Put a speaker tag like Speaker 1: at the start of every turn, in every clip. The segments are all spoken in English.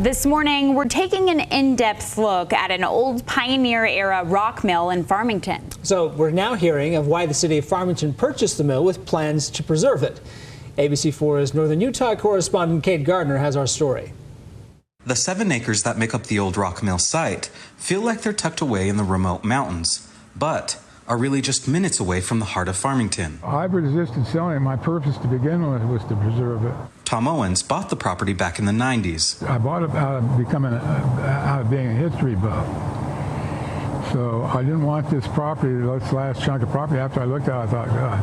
Speaker 1: This morning, we're taking an in-depth look at an old pioneer-era rock mill in Farmington.
Speaker 2: So we're now hearing of why the city of Farmington purchased the mill with plans to preserve it. ABC4's Northern Utah correspondent Kate Gardner has our story.
Speaker 3: The 7 acres that make up the old rock mill site feel like they're tucked away in the remote mountains, but are really just minutes away from the heart of Farmington.
Speaker 4: I resisted selling it. My purpose to begin with was to preserve it.
Speaker 3: Tom Owens bought the property back in the 90s.
Speaker 4: I bought it out of being a history buff. So I didn't want this property, this last chunk of property. After I looked at it, I thought, God,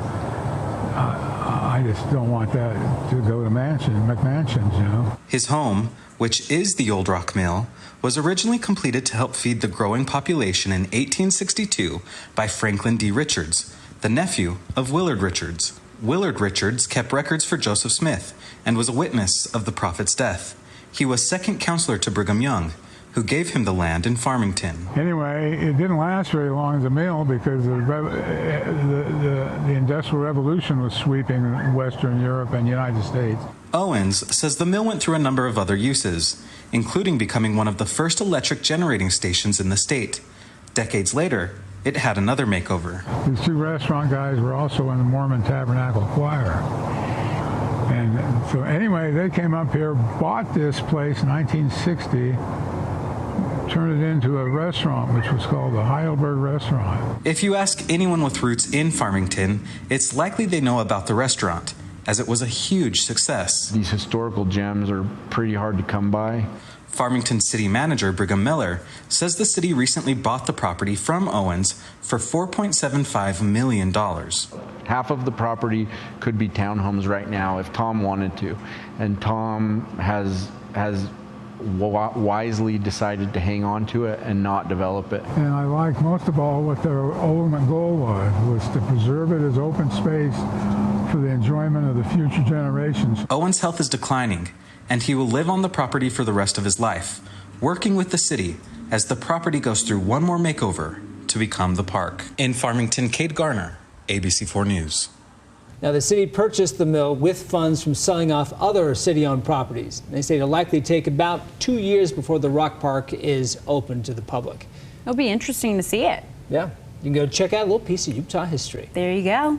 Speaker 4: I just don't want that to go to McMansions, you know.
Speaker 3: His home, which is the old rock mill, was originally completed to help feed the growing population in 1862 by Franklin D. Richards, the nephew of Willard Richards. Willard Richards kept records for Joseph Smith and was a witness of the prophet's death. He was second counselor to Brigham Young, who gave him the land in Farmington.
Speaker 4: Anyway, it didn't last very long as a mill because the Industrial Revolution was sweeping Western Europe and the United States.
Speaker 3: Owens says the mill went through a number of other uses, including becoming one of the first electric generating stations in the state. Decades later, it had another makeover.
Speaker 4: These 2 restaurant guys were also in the Mormon Tabernacle Choir. And so anyway, they came up here, bought this place in 1960, turned it into a restaurant, which was called the Heidelberg Restaurant.
Speaker 3: If you ask anyone with roots in Farmington, it's likely they know about the restaurant, as it was a huge success.
Speaker 5: These historical gems are pretty hard to come by.
Speaker 3: Farmington City Manager Brigham Miller says the city recently bought the property from Owens for $4.75 million.
Speaker 5: Half of the property could be townhomes right now if Tom wanted to. And Tom has wisely decided to hang on to it and not develop it.
Speaker 4: And I like most of all what their ultimate goal was to preserve it as open space for the enjoyment of the future generations.
Speaker 3: Owens' health is declining, and he will live on the property for the rest of his life, working with the city as the property goes through one more makeover to become the park. In Farmington, Kate Gardner, ABC4 News.
Speaker 2: Now, the city purchased the mill with funds from selling off other city-owned properties. They say it'll likely take about 2 years before the rock park is open to the public.
Speaker 1: It'll be interesting to see it.
Speaker 2: Yeah, you can go check out a little piece of Utah history.
Speaker 1: There you go.